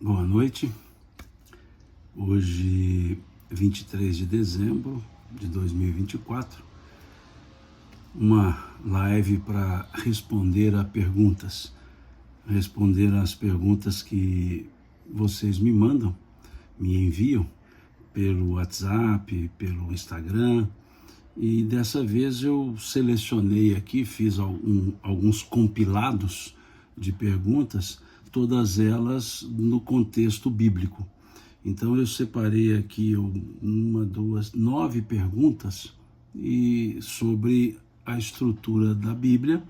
Boa noite. Hoje, 23 de dezembro de 2024, uma live para responder a perguntas. Responder às perguntas que vocês me mandam, me enviam pelo WhatsApp, pelo Instagram. E dessa vez eu selecionei aqui, fiz alguns compilados de perguntas, todas elas no contexto bíblico. Então eu separei aqui 9 perguntas sobre a estrutura da Bíblia,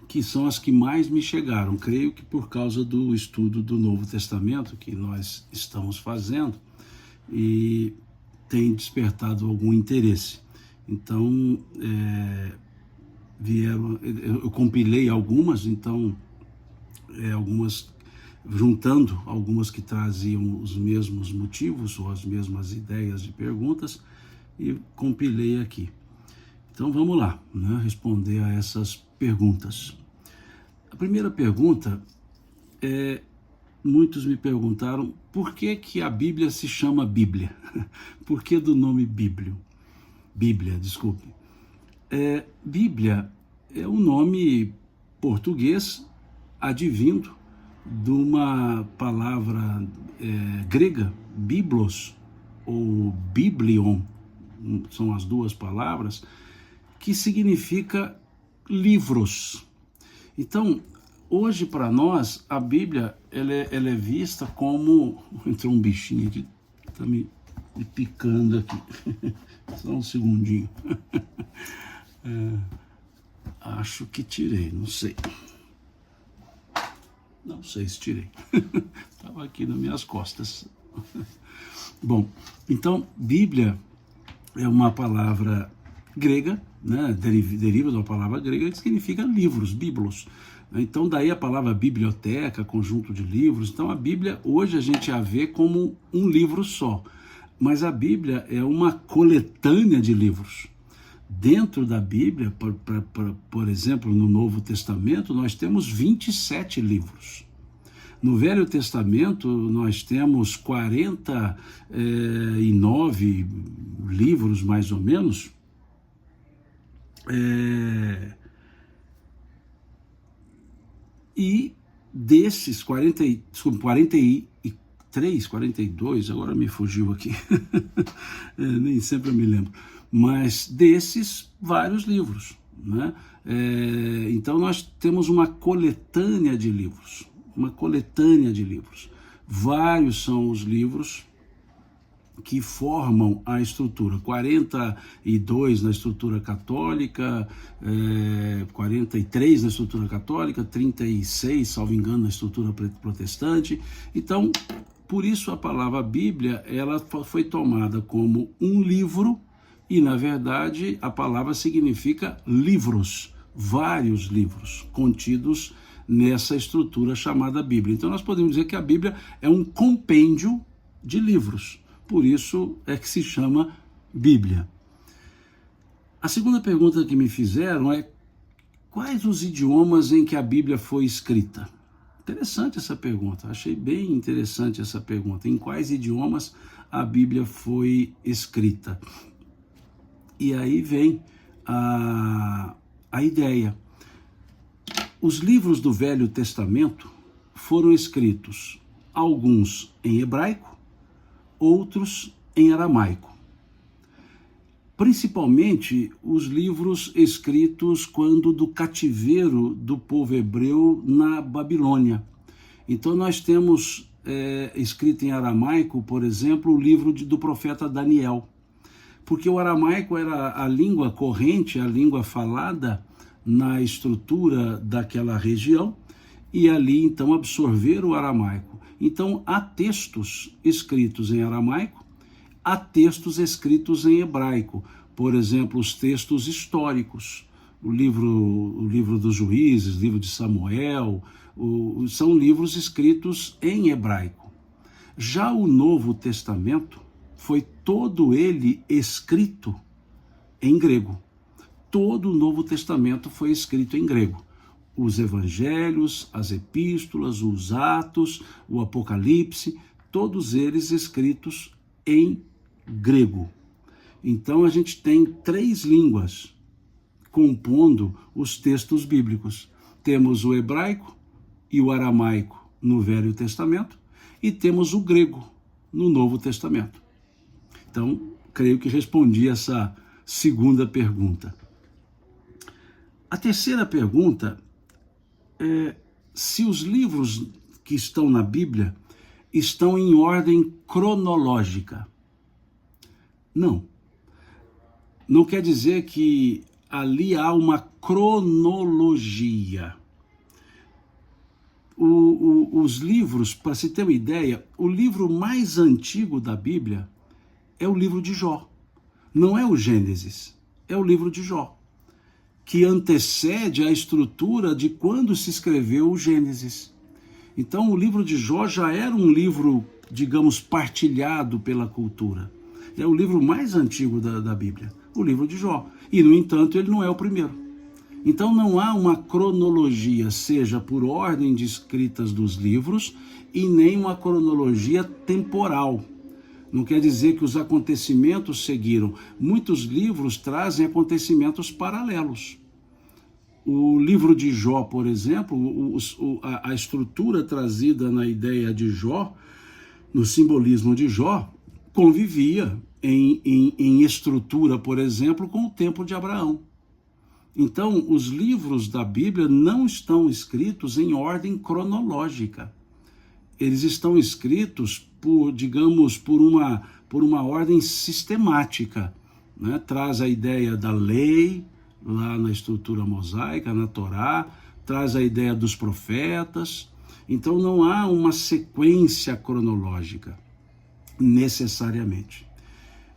que são as que mais me chegaram. Creio que por causa do estudo do Novo Testamento que nós estamos fazendo e tem despertado algum interesse. Então, eu compilei algumas, então, juntando algumas que traziam os mesmos motivos ou as mesmas ideias de perguntas, e compilei aqui. Então vamos lá, responder a essas perguntas. A primeira pergunta muitos me perguntaram por que a Bíblia se chama Bíblia? Por que do nome Bíblia, desculpe. Bíblia é um nome português advindo de uma palavra grega, biblos ou biblion, são as duas palavras, que significa livros. Então, hoje para nós, a Bíblia ela é vista como... Entrou um bichinho aqui, está me picando aqui, só um segundinho. Acho que tirei, não sei. Não sei se tirei. Estava aqui nas minhas costas. Bom, então, Bíblia é uma palavra grega, deriva de uma palavra grega que significa livros, biblos. Então, daí a palavra biblioteca, conjunto de livros. Então, a Bíblia, hoje a gente a vê como um livro só. Mas a Bíblia é uma coletânea de livros. Dentro da Bíblia, por exemplo, no Novo Testamento, nós temos 27 livros. No Velho Testamento, nós temos 49 livros, mais ou menos. E desses 43, 42, agora me fugiu aqui, nem sempre eu me lembro. Mas desses, vários livros, então nós temos uma coletânea de livros, Vários são os livros que formam a estrutura, 42 na estrutura católica, 43 na estrutura católica, 36, salvo engano, na estrutura protestante. Então, por isso a palavra Bíblia, ela foi tomada como um livro. E, na verdade, a palavra significa livros, vários livros contidos nessa estrutura chamada Bíblia. Então, nós podemos dizer que a Bíblia é um compêndio de livros. Por isso é que se chama Bíblia. A segunda pergunta que me fizeram é: quais os idiomas em que a Bíblia foi escrita? Interessante essa pergunta, achei bem interessante essa pergunta. Em quais idiomas a Bíblia foi escrita? E aí vem a ideia. Os livros do Velho Testamento foram escritos, alguns em hebraico, outros em aramaico. Principalmente os livros escritos quando do cativeiro do povo hebreu na Babilônia. Então nós temos escrito em aramaico, por exemplo, o livro do profeta Daniel. Porque o aramaico era a língua corrente, a língua falada na estrutura daquela região, e ali então absorver o aramaico. Então há textos escritos em aramaico, há textos escritos em hebraico, por exemplo, os textos históricos, o livro dos Juízes, o livro de Samuel, são livros escritos em hebraico. Já o Novo Testamento foi todo ele escrito em grego. Todo o Novo Testamento foi escrito em grego. os evangelhos, as epístolas, os atos, o Apocalipse, todos eles escritos em grego. Então a gente tem 3 línguas compondo os textos bíblicos. Temos o hebraico e o aramaico no Velho Testamento e temos o grego no Novo Testamento. Então, creio que respondi essa segunda pergunta. A terceira pergunta é se os livros que estão na Bíblia estão em ordem cronológica. Não. Não quer dizer que ali há uma cronologia. Os livros, para se ter uma ideia, o livro mais antigo da Bíblia é o livro de Jó. Não é o Gênesis, é o livro de Jó, que antecede a estrutura de quando se escreveu o Gênesis. Então, o livro de Jó já era um livro, digamos, partilhado pela cultura. É o livro mais antigo da Bíblia, o livro de Jó. E, no entanto, ele não é o primeiro. Então, não há uma cronologia, seja por ordem de escritas dos livros, e nem uma cronologia temporal. Não quer dizer que os acontecimentos seguiram. Muitos livros trazem acontecimentos paralelos. O livro de Jó, por exemplo, a estrutura trazida na ideia de Jó, no simbolismo de Jó, convivia em estrutura, por exemplo, com o tempo de Abraão. Então, os livros da Bíblia não estão escritos em ordem cronológica. Eles estão escritos por, digamos, por uma ordem sistemática, né? Traz a ideia da lei, lá na estrutura mosaica, na Torá, traz a ideia dos profetas. Então não há uma sequência cronológica, necessariamente.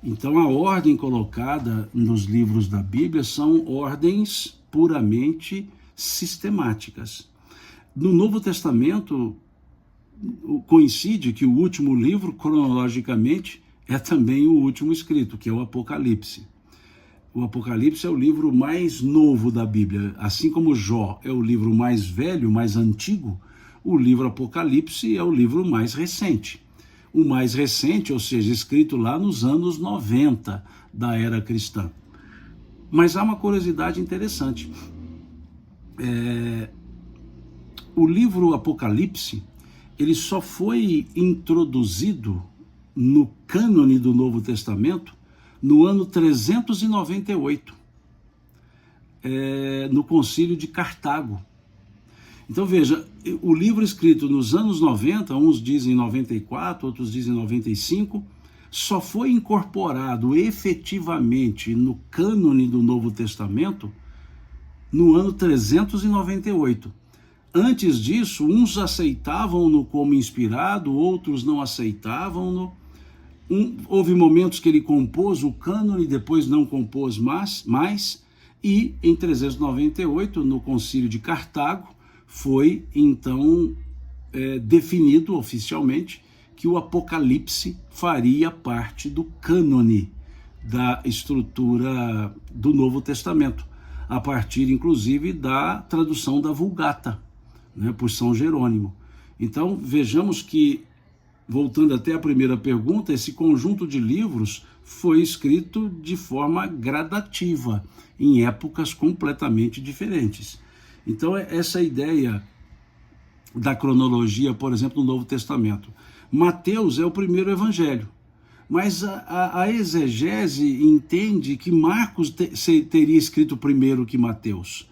Então a ordem colocada nos livros da Bíblia são ordens puramente sistemáticas. No Novo Testamento, coincide que o último livro, cronologicamente, é também o último escrito, que é o Apocalipse. O Apocalipse é o livro mais novo da Bíblia. Assim como Jó é o livro mais velho, mais antigo, o livro Apocalipse é o livro mais recente. O mais recente, ou seja, escrito lá nos anos 90 da era cristã. Mas há uma curiosidade interessante. O livro Apocalipse, ele só foi introduzido no cânone do Novo Testamento no ano 398, no Concílio de Cartago. Então veja, o livro escrito nos anos 90, uns dizem 94, outros dizem 95, só foi incorporado efetivamente no cânone do Novo Testamento no ano 398. Antes disso, uns aceitavam-no como inspirado, outros não aceitavam-no. Houve momentos que ele compôs o cânone, depois não compôs mais, e em 398, no Concílio de Cartago, foi então definido oficialmente que o Apocalipse faria parte do cânone da estrutura do Novo Testamento, a partir inclusive da tradução da Vulgata, né, por São Jerônimo. Então vejamos que, voltando até a primeira pergunta, esse conjunto de livros foi escrito de forma gradativa, em épocas completamente diferentes. Então, essa ideia da cronologia, por exemplo, no Novo Testamento. Mateus é o primeiro evangelho, mas a exegese entende que Marcos teria escrito primeiro que Mateus.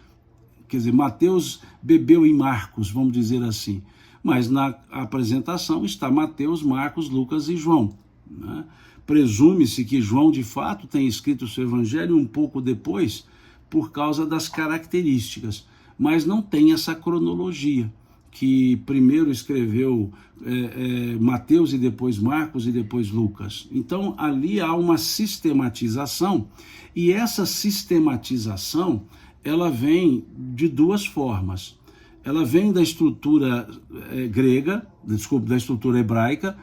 Quer dizer, Mateus bebeu em Marcos, vamos dizer assim. Mas na apresentação está Mateus, Marcos, Lucas e João, né? Presume-se que João, de fato, tenha escrito o seu evangelho um pouco depois, por causa das características, mas não tem essa cronologia, que primeiro escreveu Mateus e depois Marcos e depois Lucas. Então, ali há uma sistematização, e essa sistematização, ela vem de duas formas. Ela vem da estrutura da estrutura hebraica,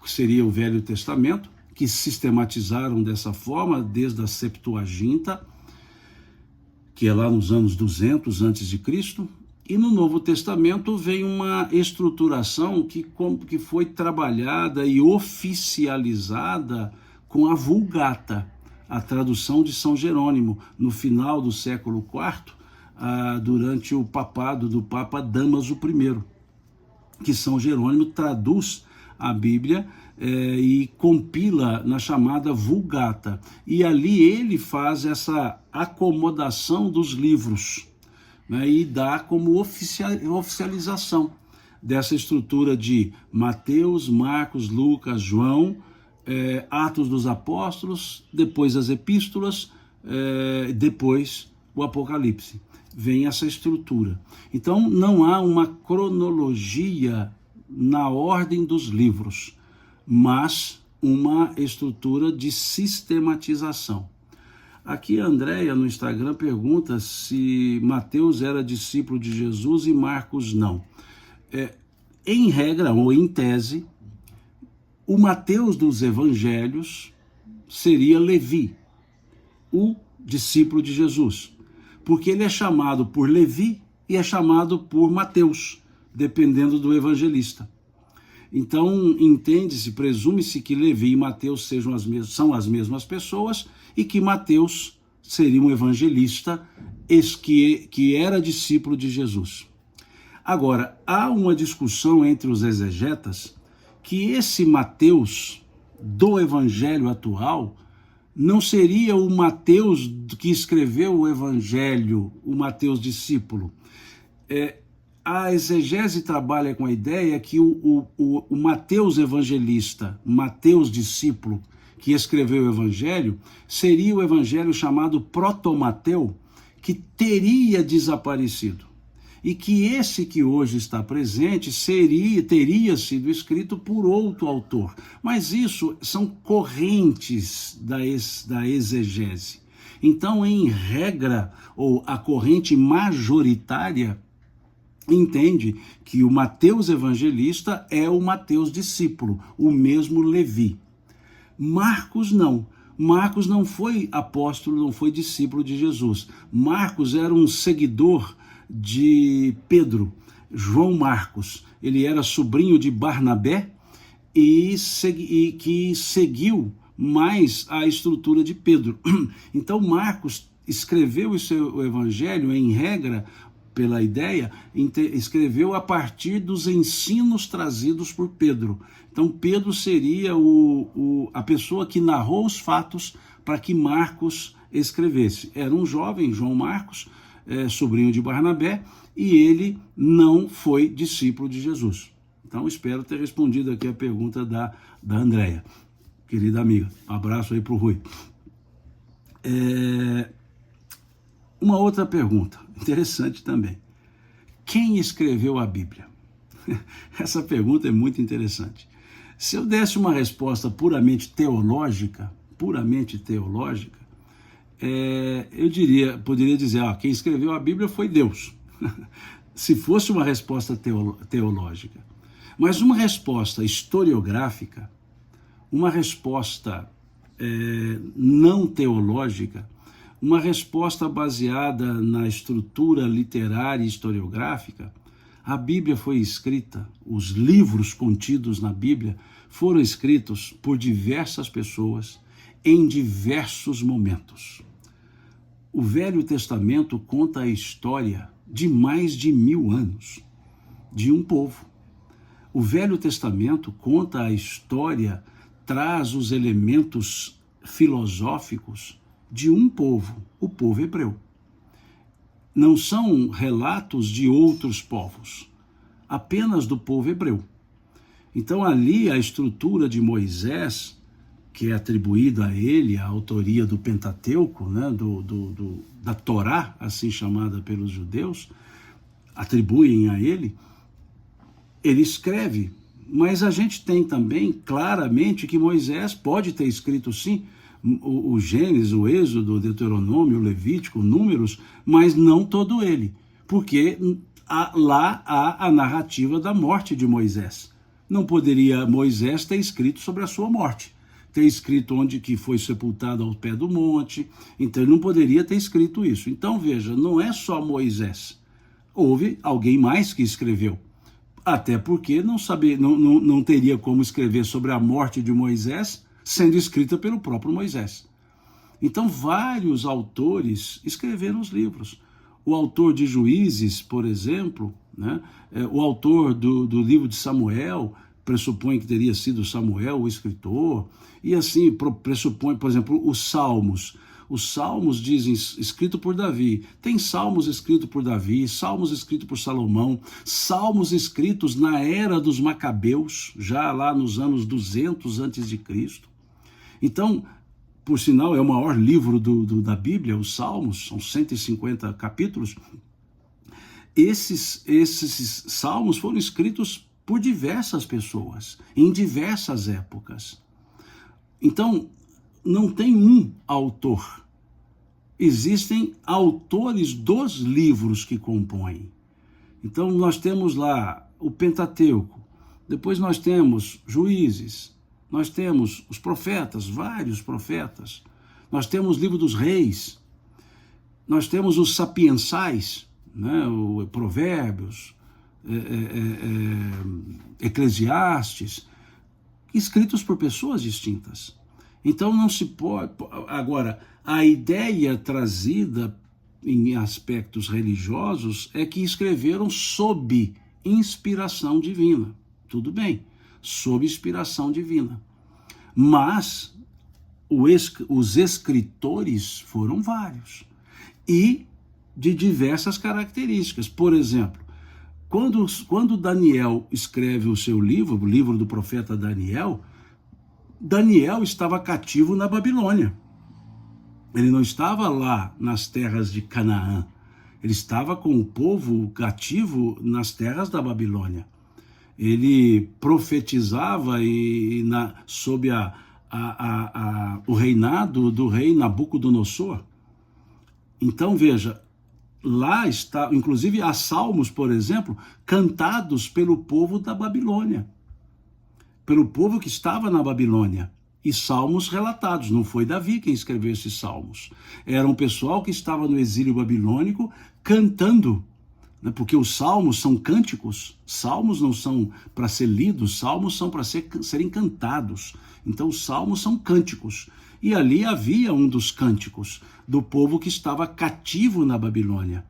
que seria o Velho Testamento, que sistematizaram dessa forma desde a Septuaginta, que é lá nos anos 200 a.C., E no Novo Testamento vem uma estruturação que foi trabalhada e oficializada com a Vulgata, a tradução de São Jerônimo, no final do século IV, durante o papado do Papa Damaso I, que São Jerônimo traduz a Bíblia e compila na chamada Vulgata. E ali ele faz essa acomodação dos livros, né, e dá como oficialização dessa estrutura de Mateus, Marcos, Lucas, João, Atos dos Apóstolos, depois as Epístolas, depois o Apocalipse. Vem essa estrutura. Então não há uma cronologia na ordem dos livros, mas uma estrutura de sistematização. Aqui a Andréia no Instagram pergunta se Mateus era discípulo de Jesus e Marcos não. Em regra, ou em tese, o Mateus dos Evangelhos seria Levi, o discípulo de Jesus, porque ele é chamado por Levi e é chamado por Mateus, dependendo do evangelista. Então, entende-se, presume-se que Levi e Mateus são as mesmas pessoas e que Mateus seria um evangelista que era discípulo de Jesus. Agora, há uma discussão entre os exegetas que esse Mateus do evangelho atual não seria o Mateus que escreveu o evangelho, o Mateus discípulo. A exegese trabalha com a ideia que o Mateus evangelista, Mateus discípulo, que escreveu o evangelho, seria o evangelho chamado Protomateu, que teria desaparecido. E que esse que hoje está presente teria sido escrito por outro autor. Mas isso são correntes da exegese. Então, em regra, ou a corrente majoritária, entende que o Mateus evangelista é o Mateus discípulo, o mesmo Levi. Marcos não. Marcos não foi apóstolo, não foi discípulo de Jesus. Marcos era um seguidor de Pedro, João Marcos. Ele era sobrinho de Barnabé e que seguiu mais a estrutura de Pedro. Então Marcos escreveu o seu evangelho, em regra, pela ideia, escreveu a partir dos ensinos trazidos por Pedro. Então Pedro seria a pessoa que narrou os fatos para que Marcos escrevesse. Era um jovem, João Marcos, sobrinho de Barnabé, e ele não foi discípulo de Jesus. Então espero ter respondido aqui a pergunta da Andréia, querida amiga. Um abraço aí para o Rui. Uma outra pergunta, interessante também. Quem escreveu a Bíblia? Essa pergunta é muito interessante. Se eu desse uma resposta puramente teológica, eu poderia dizer, quem escreveu a Bíblia foi Deus. Se fosse uma resposta teológica. Mas uma resposta historiográfica, uma resposta não teológica, uma resposta baseada na estrutura literária e historiográfica, a Bíblia foi escrita, os livros contidos na Bíblia foram escritos por diversas pessoas em diversos momentos. O Velho Testamento conta a história de mais de 1000 anos, de um povo. O Velho Testamento conta a história, traz os elementos filosóficos de um povo, o povo hebreu. Não são relatos de outros povos, apenas do povo hebreu. Então ali a estrutura de Moisés, que é atribuída a ele, a autoria do Pentateuco, né, da Torá, assim chamada pelos judeus, atribuem a ele, ele escreve. Mas a gente tem também claramente que Moisés pode ter escrito sim, o Gênesis, o Êxodo, o Deuteronômio, o Levítico, Números, mas não todo ele, porque lá há a narrativa da morte de Moisés. Não poderia Moisés ter escrito sobre a sua morte, ter escrito onde que foi sepultado ao pé do monte, então ele não poderia ter escrito isso. Então veja, não é só Moisés. houve alguém mais que escreveu. Até porque não teria como escrever sobre a morte de Moisés sendo escrita pelo próprio Moisés. Então, vários autores escreveram os livros. O autor de Juízes, por exemplo, né, o autor do livro de Samuel, pressupõe que teria sido Samuel o escritor, e assim pressupõe, por exemplo, os Salmos. Os Salmos dizem escrito por Davi. Tem Salmos escritos por Davi, Salmos escritos por Salomão, Salmos escritos na era dos Macabeus, já lá nos anos 200 a.C. Então, por sinal, é o maior livro da Bíblia, os Salmos, são 150 capítulos. Esses salmos foram escritos por diversas pessoas, em diversas épocas. Então, não tem um autor. Existem autores dos livros que compõem. Então, nós temos lá o Pentateuco, depois nós temos Juízes, nós temos os profetas, vários profetas, nós temos o livro dos reis, nós temos os sapiensais, né, o Provérbios, Eclesiastes, escritos por pessoas distintas. Então não se pode... Agora, a ideia trazida em aspectos religiosos é que escreveram sob inspiração divina. Tudo bem, sob inspiração divina. Mas os escritores foram vários e de diversas características. Por exemplo, quando Daniel escreve o seu livro, o livro do profeta Daniel, Daniel estava cativo na Babilônia. Ele não estava lá nas terras de Canaã. Ele estava com o povo cativo nas terras da Babilônia. Ele profetizava sob o reinado do rei Nabucodonosor. Então, veja, lá está, inclusive há salmos, por exemplo, cantados pelo povo da Babilônia, pelo povo que estava na Babilônia, e salmos relatados. Não foi Davi quem escreveu esses salmos. Era um pessoal que estava no exílio babilônico cantando, né? Porque os salmos são cânticos. Salmos não são para ser lidos, salmos são para serem cantados. Então os salmos são cânticos. E ali havia um dos cânticos do povo que estava cativo na Babilônia,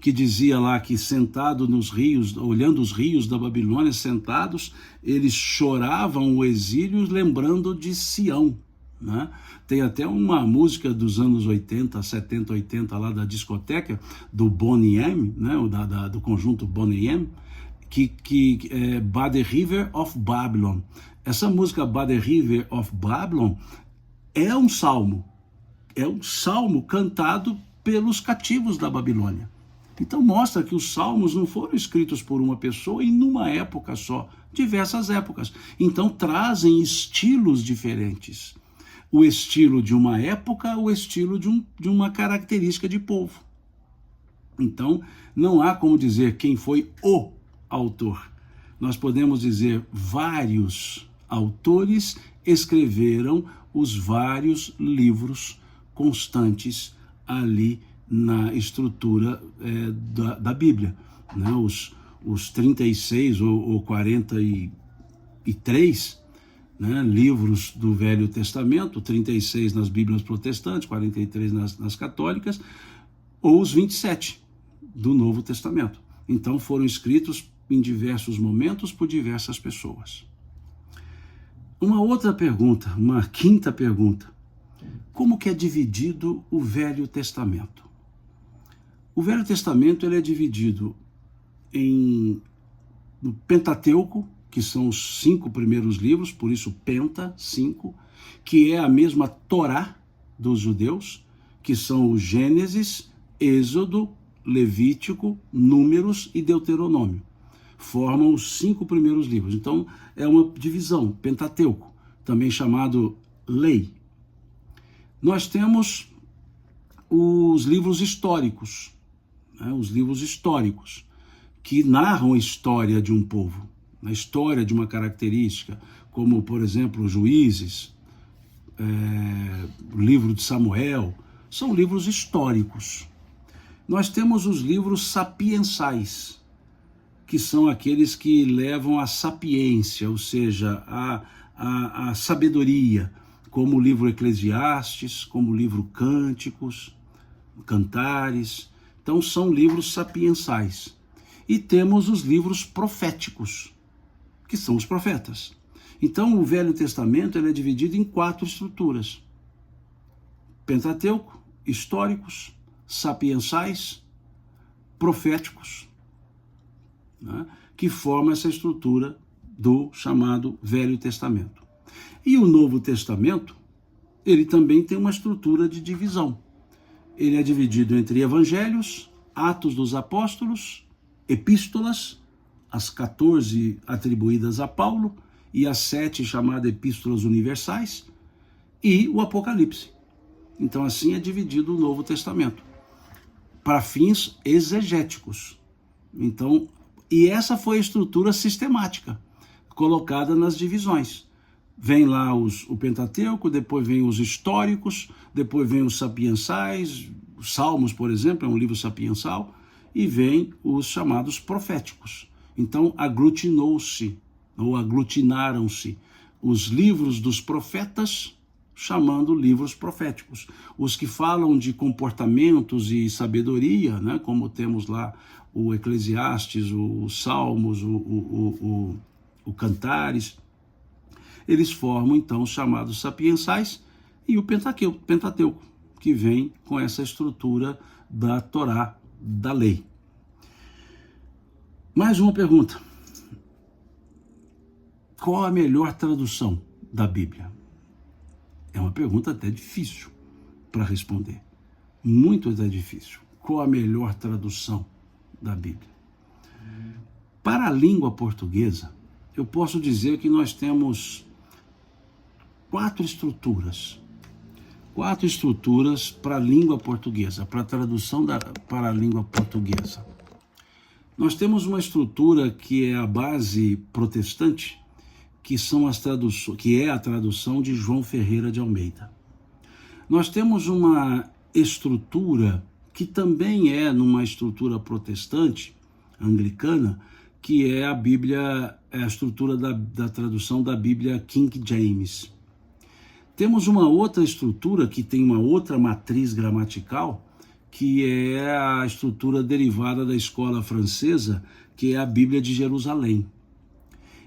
que dizia lá que sentado nos rios, olhando os rios da Babilônia, sentados, eles choravam o exílio lembrando de Sião, né? Tem até uma música dos anos 80, 70, 80 lá da discoteca, do Boney M, né? Do conjunto Boney M, que é By the River of Babylon. Essa música By the River of Babylon é um salmo cantado pelos cativos da Babilônia. Então mostra que os salmos não foram escritos por uma pessoa em uma época só, diversas épocas. Então trazem estilos diferentes. O estilo de uma época, o estilo de uma característica de povo. Então não há como dizer quem foi o autor. Nós podemos dizer vários autores escreveram os vários livros constantes ali na estrutura da Bíblia, né? Os 36 ou 43, né, livros do Velho Testamento, 36 nas Bíblias protestantes, 43 nas católicas, ou os 27 do Novo Testamento. Então foram escritos em diversos momentos por diversas pessoas. Uma outra pergunta, uma quinta pergunta: como que é dividido o Velho Testamento? O Velho Testamento ele é dividido no Pentateuco, que são os 5 primeiros livros, por isso Penta, 5, que é a mesma Torá dos judeus, que são o Gênesis, Êxodo, Levítico, Números e Deuteronômio. Formam os 5 primeiros livros. Então é uma divisão, Pentateuco, também chamado Lei. Nós temos os livros históricos, né, os livros históricos, que narram a história de um povo, a história de uma característica, como, por exemplo, Juízes, o livro de Samuel, são livros históricos. Nós temos os livros sapiensais, que são aqueles que levam à sapiência, ou seja, a sabedoria, como o livro Eclesiastes, como o livro Cânticos, Cantares. Então são livros sapiensais. E temos os livros proféticos, que são os profetas. Então o Velho Testamento ele é dividido em 4 estruturas: Pentateuco, históricos, sapiensais, proféticos, né, que formam essa estrutura do chamado Velho Testamento. E o Novo Testamento, ele também tem uma estrutura de divisão. Ele é dividido entre evangelhos, Atos dos Apóstolos, epístolas, as 14 atribuídas a Paulo, e as 7 chamadas epístolas universais, e o Apocalipse. Então assim é dividido o Novo Testamento, para fins exegéticos. Então, e essa foi a estrutura sistemática, colocada nas divisões. Vem lá o Pentateuco, depois vem os históricos, depois vem os sapiensais, os Salmos, por exemplo, é um livro sapiensal, e vem os chamados proféticos. Então aglutinou-se, ou aglutinaram-se, os livros dos profetas, chamando livros proféticos. Os que falam de comportamentos e sabedoria, né, como temos lá o Eclesiastes, os Salmos, o Cantares, eles formam então os chamados sapiensais, e o Pentateuco, que vem com essa estrutura da Torá, da lei. Mais uma pergunta: qual a melhor tradução da Bíblia? É uma pergunta até difícil para responder, muito até difícil. Qual a melhor tradução da Bíblia? Para a língua portuguesa, eu posso dizer que nós temos 4 estruturas para a língua portuguesa, para a tradução para a língua portuguesa. Nós temos uma estrutura que é a base protestante, que é a tradução de João Ferreira de Almeida. Nós temos uma estrutura que também é numa estrutura protestante, anglicana, que é a Bíblia, é a estrutura da tradução da Bíblia King James. Temos uma outra estrutura que tem uma outra matriz gramatical, que é a estrutura derivada da escola francesa, que é a Bíblia de Jerusalém.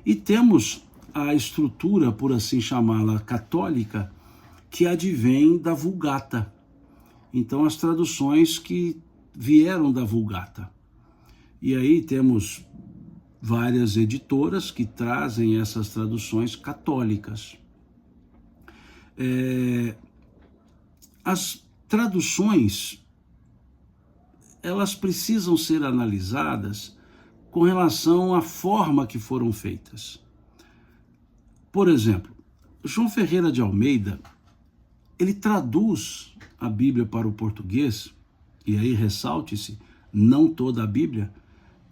E temos a estrutura, por assim chamá-la, católica, que advém da Vulgata. Então, as traduções que vieram da Vulgata. E aí temos várias editoras que trazem essas traduções católicas. As traduções, elas precisam ser analisadas com relação à forma que foram feitas. Por exemplo, João Ferreira de Almeida, ele traduz a Bíblia para o português, e aí ressalte-se, não toda a Bíblia.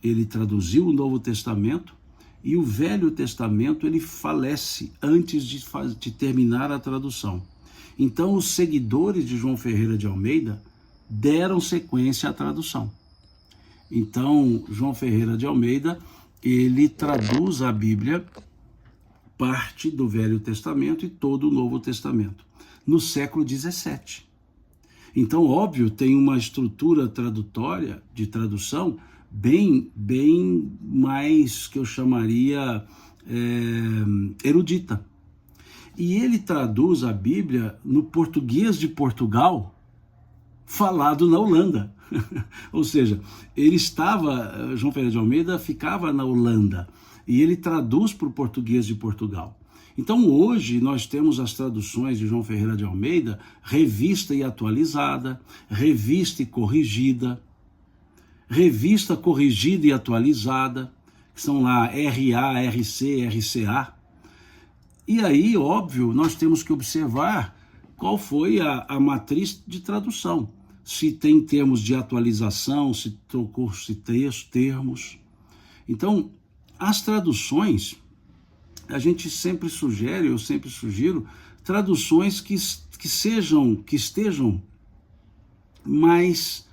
Ele traduziu o Novo Testamento, e o Velho Testamento ele falece antes de terminar a tradução. Então os seguidores de João Ferreira de Almeida deram sequência à tradução. Então João Ferreira de Almeida, ele traduz a Bíblia, parte do Velho Testamento e todo o Novo Testamento, no século 17. Então, óbvio, tem uma estrutura tradutória, de tradução, bem mais, que eu chamaria, erudita. E ele traduz a Bíblia no português de Portugal, falado na Holanda. Ou seja, João Ferreira de Almeida ficava na Holanda, e ele traduz para o português de Portugal. Então hoje nós temos as traduções de João Ferreira de Almeida, revista e atualizada, revista e corrigida, revista corrigida e atualizada, que são lá RA, RC, RCA. E aí, óbvio, nós temos que observar qual foi a matriz de tradução. Se tem termos de atualização, se trocou-se termos. Então, as traduções, a gente sempre sugere, eu sempre sugiro, traduções que estejam mais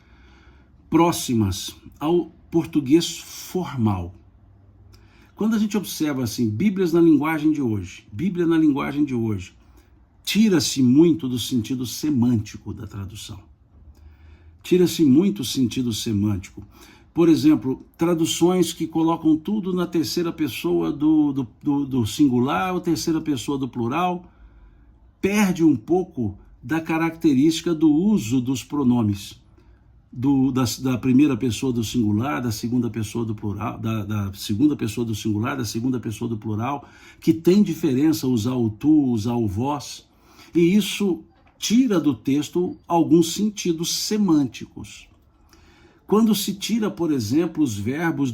próximas ao português formal. Quando a gente observa assim, Bíblia na linguagem de hoje, tira-se muito do sentido semântico da tradução. Tira-se muito o sentido semântico. Por exemplo, traduções que colocam tudo na terceira pessoa do singular ou terceira pessoa do plural, perde um pouco da característica do uso dos pronomes. Da primeira pessoa do singular, da segunda pessoa do plural, da segunda pessoa do singular, da segunda pessoa do plural, que tem diferença usar o tu, usar o vós, e isso tira do texto alguns sentidos semânticos. Quando se tira, por exemplo, os verbos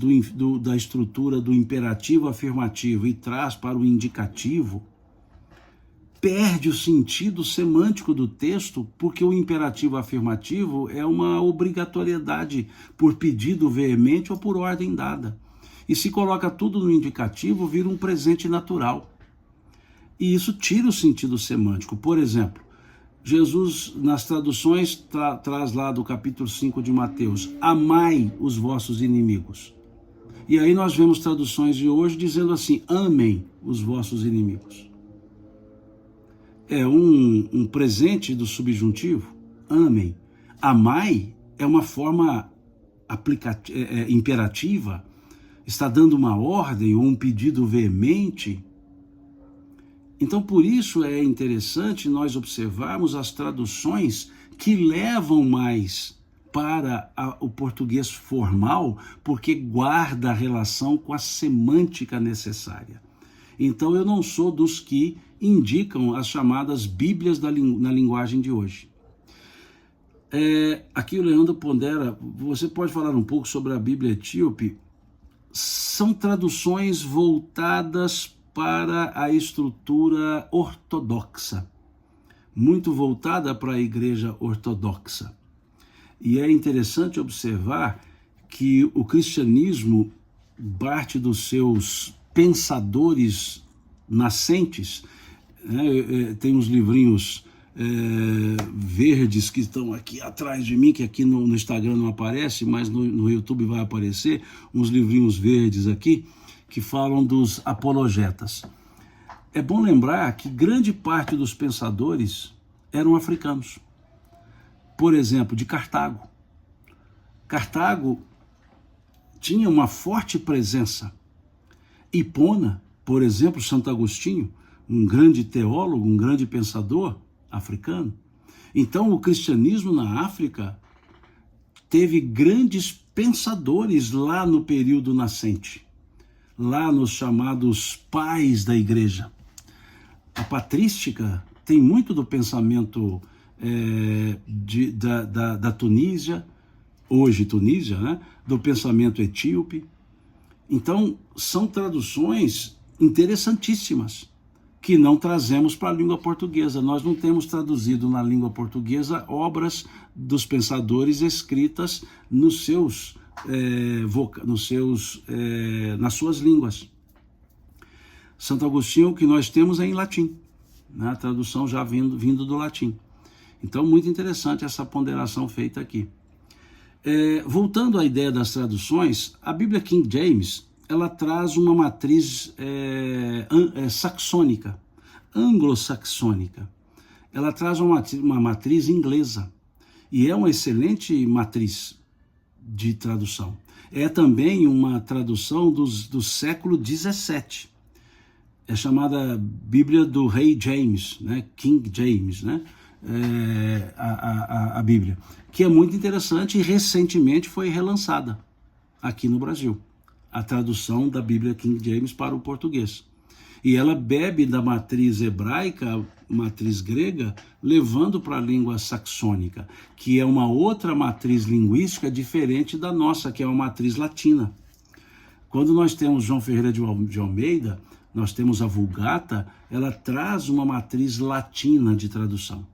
da estrutura do imperativo afirmativo e traz para o indicativo, perde o sentido semântico do texto, porque o imperativo afirmativo é uma obrigatoriedade por pedido veemente ou por ordem dada. E se coloca tudo no indicativo, vira um presente natural. E isso tira o sentido semântico. Por exemplo, Jesus, nas traduções, traz lá do capítulo 5 de Mateus, amai os vossos inimigos. E aí nós vemos traduções de hoje dizendo assim, amem os vossos inimigos. É um presente do subjuntivo, amem. Amai é uma forma imperativa, está dando uma ordem ou um pedido veemente. Então, por isso é interessante nós observarmos as traduções que levam mais para o português formal, porque guarda a relação com a semântica necessária. Então, eu não sou dos que indicam as chamadas Bíblias na linguagem de hoje. Aqui o Leandro pondera, você pode falar um pouco sobre a Bíblia etíope? São traduções voltadas para a estrutura ortodoxa, muito voltada para a igreja ortodoxa. E é interessante observar que o cristianismo parte dos seus pensadores nascentes, né? Tem uns livrinhos verdes que estão aqui atrás de mim, que aqui no Instagram não aparece, mas no YouTube vai aparecer, uns livrinhos verdes aqui, que falam dos apologetas. É bom lembrar que grande parte dos pensadores eram africanos. Por exemplo, de Cartago. Cartago tinha uma forte presença. Hipona, por exemplo, Santo Agostinho, um grande teólogo, um grande pensador africano. Então, o cristianismo na África teve grandes pensadores lá no período nascente, lá nos chamados pais da igreja. A patrística tem muito do pensamento da Tunísia, hoje Tunísia, né? Do pensamento etíope. Então, são traduções interessantíssimas que não trazemos para a língua portuguesa. Nós não temos traduzido na língua portuguesa obras dos pensadores escritas nas suas línguas. Santo Agostinho, o que nós temos é em latim, né? A tradução já vindo do latim. Então, muito interessante essa ponderação feita aqui. Voltando à ideia das traduções, a Bíblia King James, ela traz uma matriz saxônica, anglo-saxônica. Ela traz uma matriz inglesa, e é uma excelente matriz de tradução. É também uma tradução do século XVII. É chamada Bíblia do Rei James, né? King James, né? A Bíblia, que é muito interessante e recentemente foi relançada aqui no Brasil, a tradução da Bíblia King James para o português. E ela bebe da matriz hebraica, matriz grega, levando para a língua saxônica, que é uma outra matriz linguística diferente da nossa, que é uma matriz latina. Quando nós temos João Ferreira de Almeida, nós temos a Vulgata, ela traz uma matriz latina de tradução.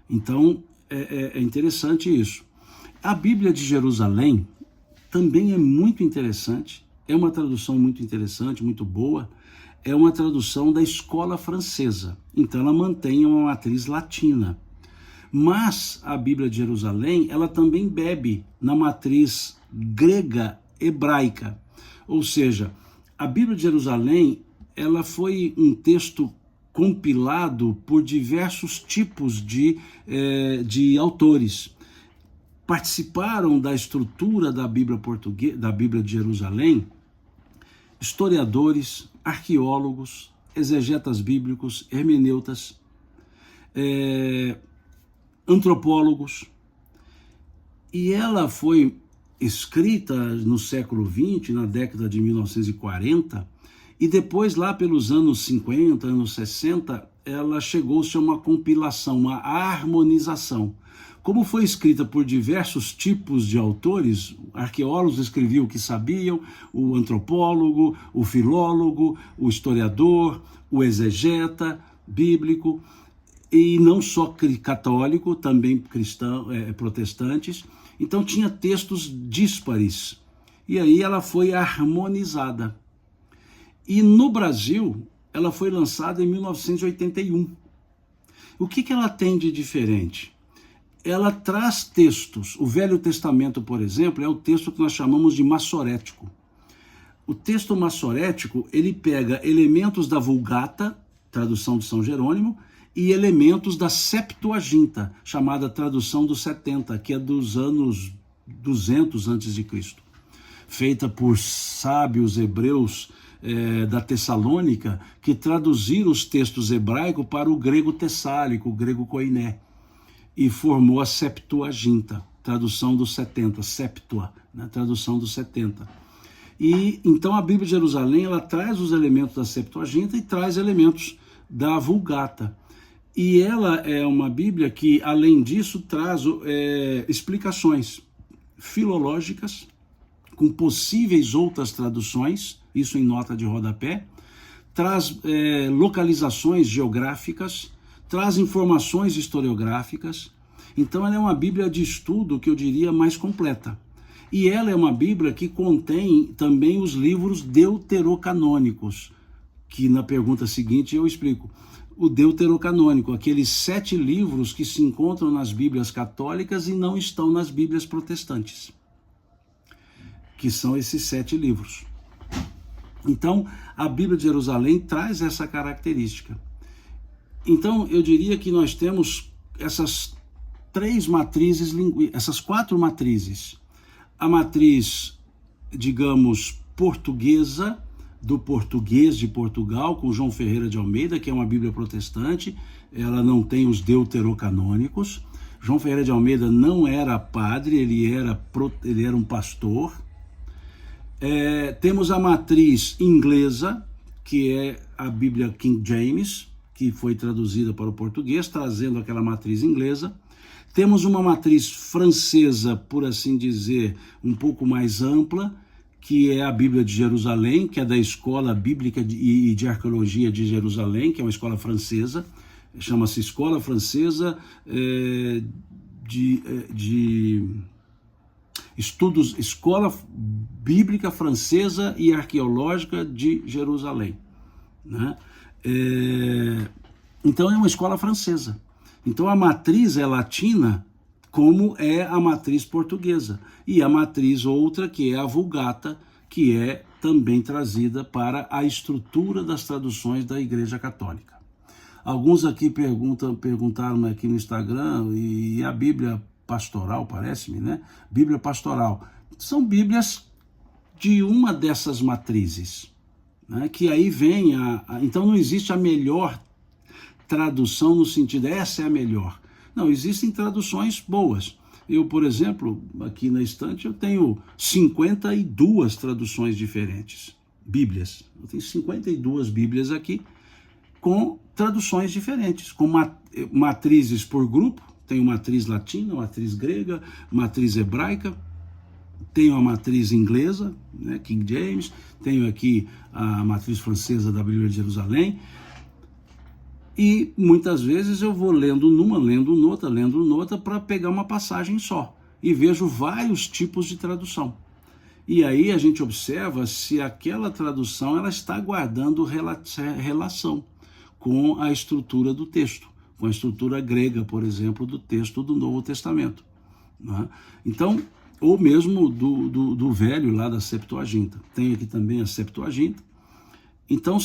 Então, é interessante isso. A Bíblia de Jerusalém também é muito interessante, é uma tradução muito interessante, muito boa, é uma tradução da escola francesa, então ela mantém uma matriz latina. Mas a Bíblia de Jerusalém, ela também bebe na matriz grega hebraica. Ou seja, a Bíblia de Jerusalém, ela foi um texto compilado por diversos tipos de autores. Participaram da estrutura da Bíblia portuguesa, da Bíblia de Jerusalém, historiadores, arqueólogos, exegetas bíblicos, hermeneutas, antropólogos. E ela foi escrita no século XX, na década de 1940, e depois, lá pelos anos 50, anos 60, ela chegou-se a uma compilação, uma harmonização. Como foi escrita por diversos tipos de autores, arqueólogos escreviam o que sabiam, o antropólogo, o filólogo, o historiador, o exegeta bíblico, e não só católico, também cristão, protestantes. Então tinha textos díspares, e aí ela foi harmonizada. E no Brasil, ela foi lançada em 1981. O que ela tem de diferente? Ela traz textos. O Velho Testamento, por exemplo, é o texto que nós chamamos de massorético. O texto massorético, ele pega elementos da Vulgata, tradução de São Jerônimo, e elementos da Septuaginta, chamada tradução dos 70, que é dos anos 200 a.C., feita por sábios hebreus da Tessalônica, que traduziram os textos hebraicos para o grego tessálico, o grego koiné, e formou a Septuaginta, tradução dos 70, Septua, né, tradução dos 70. E então a Bíblia de Jerusalém, ela traz os elementos da Septuaginta e traz elementos da Vulgata. E ela é uma Bíblia que, além disso, traz explicações filológicas, com possíveis outras traduções, isso em nota de rodapé, traz localizações geográficas, traz informações historiográficas. Então ela é uma Bíblia de estudo que eu diria mais completa. E ela é uma Bíblia que contém também os livros deuterocanônicos, que na pergunta seguinte eu explico. O deuterocanônico, aqueles 7 livros que se encontram nas Bíblias católicas e não estão nas Bíblias protestantes, que são esses 7 livros. Então, a Bíblia de Jerusalém traz essa característica. Então, eu diria que nós temos essas 3 matrizes, essas 4 matrizes. A matriz, digamos, portuguesa, do português de Portugal, com João Ferreira de Almeida, que é uma Bíblia protestante, ela não tem os deuterocanônicos. João Ferreira de Almeida não era padre, ele era um pastor. Temos a matriz inglesa, que é a Bíblia King James, que foi traduzida para o português, trazendo aquela matriz inglesa. Temos uma matriz francesa, por assim dizer, um pouco mais ampla, que é a Bíblia de Jerusalém, que é da Escola Bíblica e de Arqueologia de Jerusalém, que é uma escola francesa, chama-se Escola Francesa de Estudos, Escola Bíblica Francesa e Arqueológica de Jerusalém, né? Então é uma escola francesa. Então a matriz é latina, como é a matriz portuguesa, e a matriz outra, que é a Vulgata, que é também trazida para a estrutura das traduções da Igreja Católica. Alguns aqui perguntaram aqui no Instagram, e a Bíblia pastoral, parece-me, né? Bíblia pastoral. São Bíblias de uma dessas matrizes, né? Que aí vem então não existe a melhor tradução no sentido, essa é a melhor. Não, existem traduções boas. Eu, por exemplo, aqui na estante, eu tenho 52 traduções diferentes, Bíblias. Eu tenho 52 Bíblias aqui, com traduções diferentes, com matrizes por grupo. Tenho matriz latina, matriz grega, matriz hebraica, tenho a matriz inglesa, né, King James, tenho aqui a matriz francesa da Bíblia de Jerusalém. E muitas vezes eu vou lendo numa, lendo noutra, para pegar uma passagem só. E vejo vários tipos de tradução. E aí a gente observa se aquela tradução ela está guardando relação com a estrutura do texto, com a estrutura grega, por exemplo, do texto do Novo Testamento. Né? Então, ou mesmo do Velho, lá da Septuaginta. Tem aqui também a Septuaginta. Então,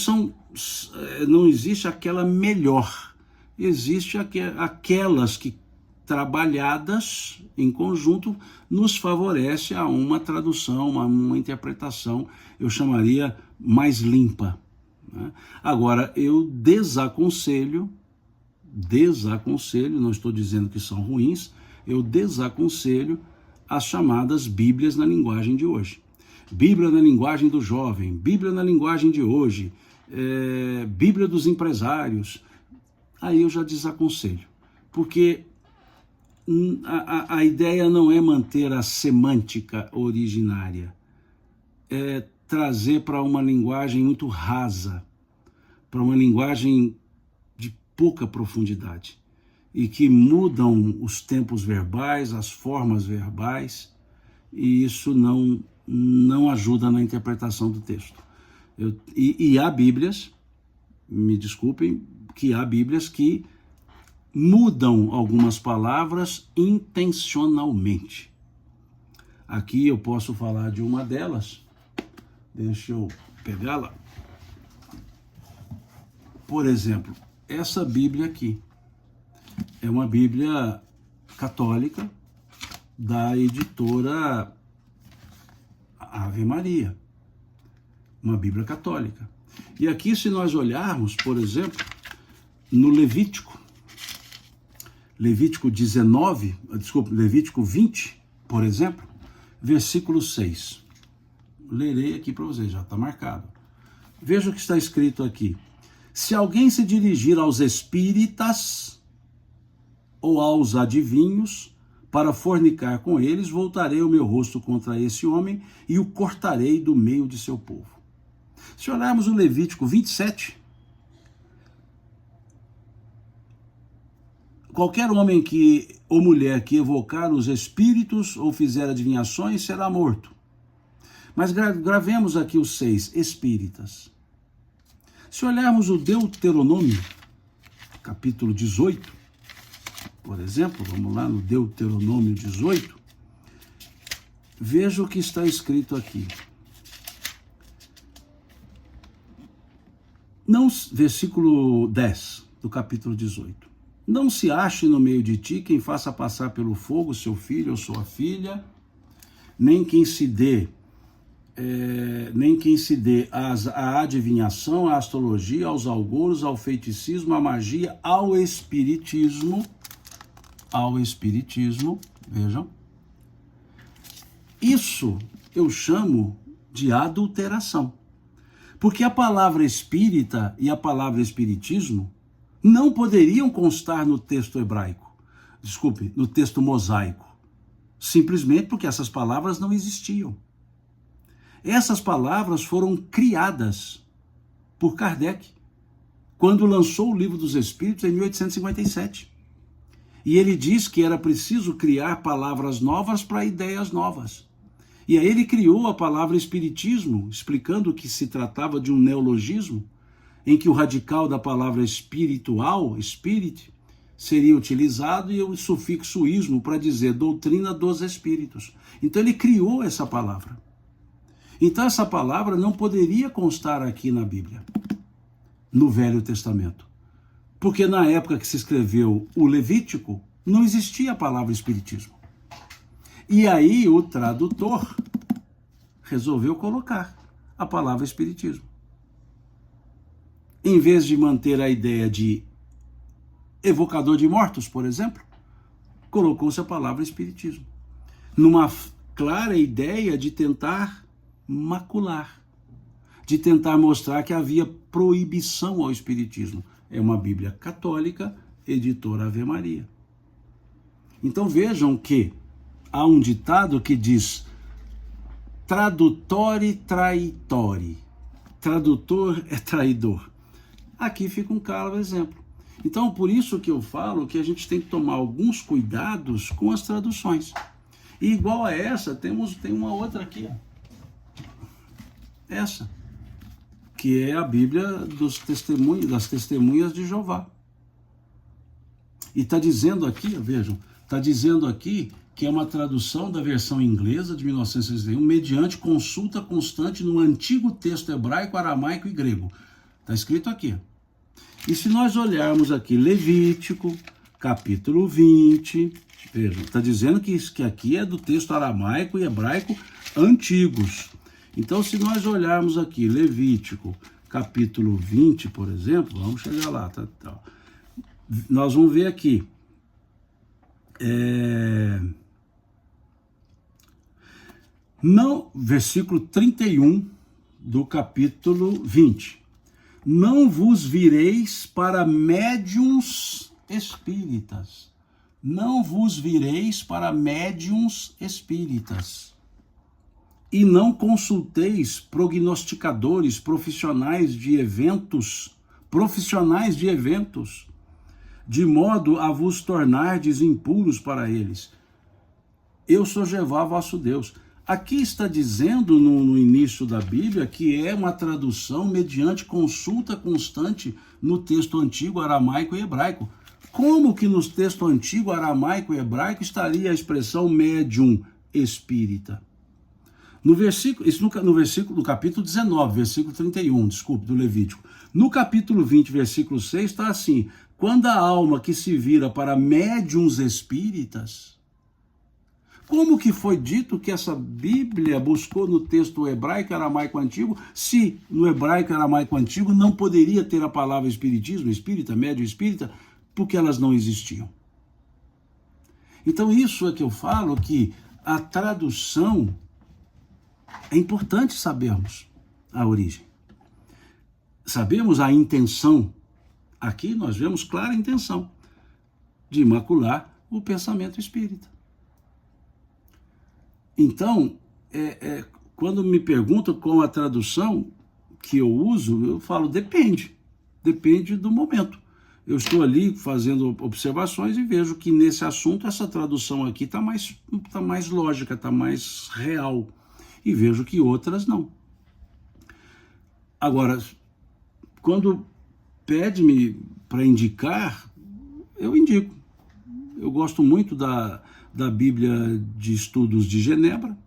não existe aquela melhor, existe aquelas que, trabalhadas em conjunto, nos favorece a uma tradução, uma interpretação, eu chamaria mais limpa. Né? Agora, eu desaconselho, não estou dizendo que são ruins, eu desaconselho as chamadas Bíblias na linguagem de hoje. Bíblia na linguagem do jovem, Bíblia na linguagem de hoje, Bíblia dos empresários. Aí eu já desaconselho, porque a ideia não é manter a semântica originária, é trazer para uma linguagem muito rasa, para uma linguagem de pouca profundidade, e que mudam os tempos verbais, as formas verbais, e isso não ajuda na interpretação do texto. E há Bíblias, me desculpem, que há Bíblias que mudam algumas palavras intencionalmente. Aqui eu posso falar de uma delas, deixa eu pegá-la. Por exemplo, essa Bíblia aqui é uma Bíblia católica da editora Ave Maria, uma Bíblia católica. E aqui, se nós olharmos, por exemplo, no Levítico 20, por exemplo, versículo 6. Lerei aqui para vocês, já está marcado. Veja o que está escrito aqui. Se alguém se dirigir aos espíritas ou aos adivinhos para fornicar com eles, voltarei o meu rosto contra esse homem e o cortarei do meio de seu povo. Se olharmos o Levítico 27, qualquer homem ou mulher que evocar os espíritos ou fizer adivinhações será morto. Mas gravemos aqui os 6, espíritas. Se olharmos o Deuteronômio, capítulo 18, por exemplo, vamos lá no Deuteronômio 18, veja o que está escrito aqui. Versículo 10 do capítulo 18. Não se ache no meio de ti quem faça passar pelo fogo seu filho ou sua filha, nem quem se dê à adivinhação, à astrologia, aos augúrios, ao feiticismo, à magia, ao espiritismo, vejam. Isso eu chamo de adulteração. Porque a palavra espírita e a palavra espiritismo não poderiam constar no texto hebraico, no texto mosaico, simplesmente porque essas palavras não existiam. Essas palavras foram criadas por Kardec, quando lançou o Livro dos Espíritos em 1857. E ele diz que era preciso criar palavras novas para ideias novas. E aí ele criou a palavra espiritismo, explicando que se tratava de um neologismo, em que o radical da palavra espiritual, spirit, seria utilizado e o sufixo ismo para dizer doutrina dos espíritos. Então ele criou essa palavra. Então essa palavra não poderia constar aqui na Bíblia, no Velho Testamento. Porque na época que se escreveu o Levítico, não existia a palavra espiritismo. E aí o tradutor resolveu colocar a palavra espiritismo. Em vez de manter a ideia de evocador de mortos, por exemplo, colocou-se a palavra espiritismo. Numa clara ideia de tentar macular, de tentar mostrar que havia proibição ao espiritismo. É uma Bíblia católica, editora Ave Maria. Então vejam que há um ditado que diz tradutore traitore. Tradutor é traidor. Aqui fica um claro exemplo. Então, por isso que eu falo que a gente tem que tomar alguns cuidados com as traduções. E igual a essa, tem uma outra aqui. Ó. Essa, que é a Bíblia das Testemunhas de Jeová. E está dizendo aqui, vejam, está dizendo aqui que é uma tradução da versão inglesa de 1961, mediante consulta constante no antigo texto hebraico, aramaico e grego. Está escrito aqui. E se nós olharmos aqui Levítico, capítulo 20, vejam, está dizendo que aqui é do texto aramaico e hebraico antigos. Então, se nós olharmos aqui Levítico, capítulo 20, por exemplo, vamos chegar lá, tá. Nós vamos ver aqui, versículo 31 do capítulo 20. Não vos vireis para médiuns espíritas. Não vos vireis para médiuns espíritas. E não consulteis prognosticadores profissionais de eventos, de modo a vos tornardes impuros para eles. Eu sou Jeová, vosso Deus. Aqui está dizendo no início da Bíblia que é uma tradução mediante consulta constante no texto antigo, aramaico e hebraico. Como que no texto antigo, aramaico e hebraico estaria a expressão médium espírita? No versículo do capítulo 19, versículo 31, do Levítico. No capítulo 20, versículo 6, está assim: quando a alma que se vira para médiuns espíritas. Como que foi dito que essa Bíblia buscou no texto hebraico e aramaico antigo, se no hebraico e aramaico antigo não poderia ter a palavra espiritismo, espírita, médium espírita, porque elas não existiam? Então isso é que eu falo, que a tradução é importante sabermos a origem. Sabemos a intenção. Aqui nós vemos clara intenção de macular o pensamento espírita. Então, quando me perguntam qual a tradução que eu uso, eu falo, depende do momento. Eu estou ali fazendo observações e vejo que nesse assunto essa tradução aqui está mais lógica, está mais real, e vejo que outras não. Agora, quando pede-me para indicar, eu indico. Eu gosto muito da Bíblia de Estudos de Genebra,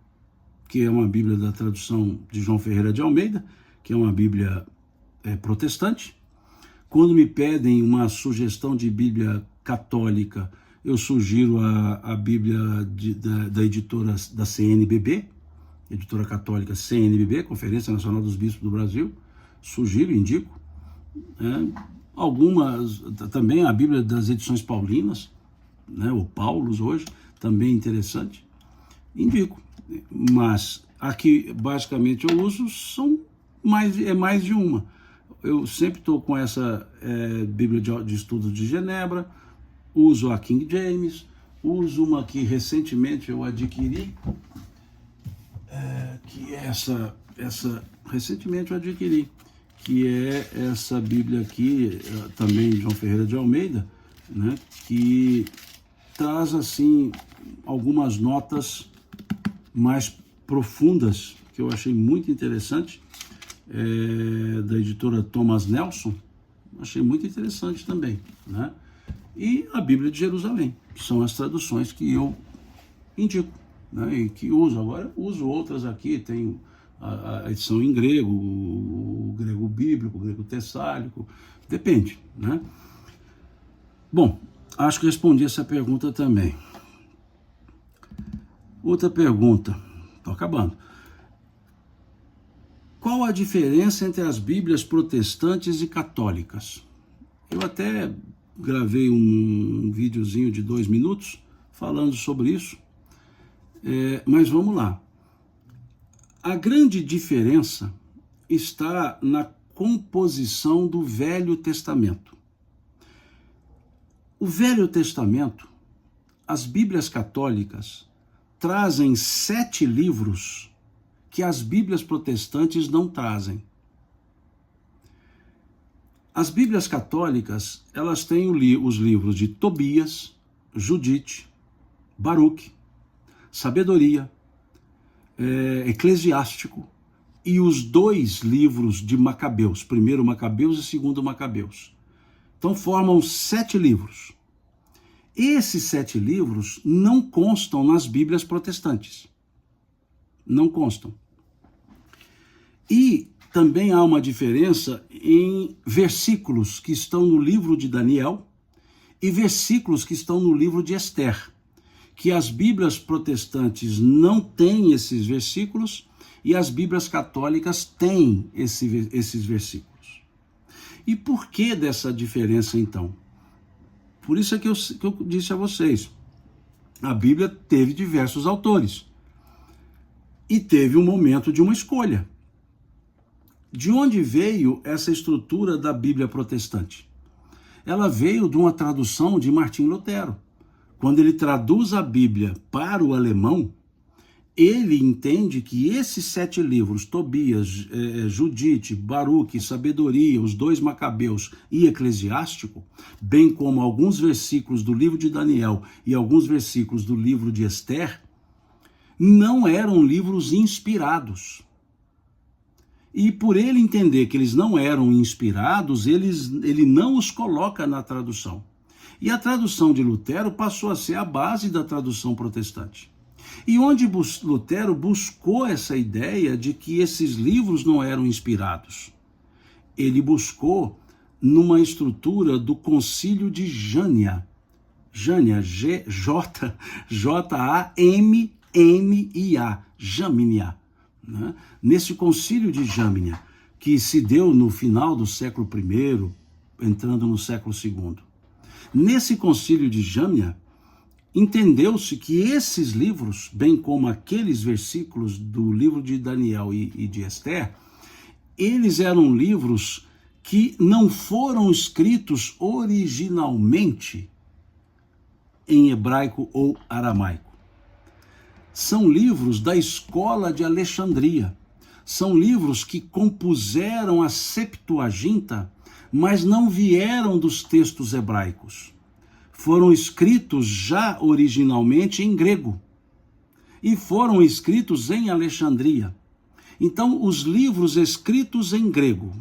que é uma Bíblia da tradução de João Ferreira de Almeida, que é uma Bíblia protestante. Quando me pedem uma sugestão de Bíblia católica, eu sugiro a Bíblia da editora da CNBB, editora católica CNBB, Conferência Nacional dos Bispos do Brasil. Sugiro, indico. Algumas, também a Bíblia das edições paulinas, ou Paulos hoje, também interessante, indico. Mas aqui basicamente eu uso, mais de uma. Eu sempre estou com essa Bíblia de Estudos de Genebra, uso a King James, uso uma que recentemente eu adquiri, que é essa Bíblia aqui, também de João Ferreira de Almeida, que traz assim algumas notas mais profundas, que eu achei muito interessante, da editora Thomas Nelson, achei muito interessante também, E a Bíblia de Jerusalém, que são as traduções que eu indico, e que uso. Agora uso outras aqui, tenho a edição em grego, o grego bíblico, o grego tessálico, depende, Bom, acho que respondi essa pergunta também. Outra pergunta, estou acabando. Qual a diferença entre as Bíblias protestantes e católicas? Eu até gravei um videozinho de 2 minutos falando sobre isso, mas vamos lá. A grande diferença está na composição do Velho Testamento. O Velho Testamento, as Bíblias católicas, trazem 7 livros que as Bíblias protestantes não trazem. As Bíblias católicas, elas têm os livros de Tobias, Judite, Baruque, Sabedoria, Eclesiástico, e os 2 livros de Macabeus, primeiro Macabeus e segundo Macabeus. Então formam 7 livros. Esses 7 livros não constam nas Bíblias protestantes. Não constam. E também há uma diferença em versículos que estão no livro de Daniel e versículos que estão no livro de Esther, que as Bíblias protestantes não têm esses versículos e as Bíblias católicas têm esses versículos. E por que dessa diferença, então? Por isso é que eu disse a vocês, a Bíblia teve diversos autores e teve um momento de uma escolha. De onde veio essa estrutura da Bíblia protestante? Ela veio de uma tradução de Martim Lutero. Quando ele traduz a Bíblia para o alemão, ele entende que esses 7 livros, Tobias, Judite, Baruque, Sabedoria, os 2 Macabeus e Eclesiástico, bem como alguns versículos do livro de Daniel e alguns versículos do livro de Esther, não eram livros inspirados. E por ele entender que eles não eram inspirados, ele não os coloca na tradução. E a tradução de Lutero passou a ser a base da tradução protestante. E onde Lutero buscou essa ideia de que esses livros não eram inspirados? Ele buscou numa estrutura do Concílio de Jâmnia. Jâmnia, J-A-M-M-I-A, Jâmnia. Né? Nesse Concílio de Jâmnia, que se deu no final do século I, entrando no século II. Nesse Concílio de Jâmnia, entendeu-se que esses livros, bem como aqueles versículos do livro de Daniel e de Esther, eles eram livros que não foram escritos originalmente em hebraico ou aramaico. São livros da escola de Alexandria. São livros que compuseram a Septuaginta, mas não vieram dos textos hebraicos. Foram escritos já originalmente em grego e foram escritos em Alexandria. Então, os livros escritos em grego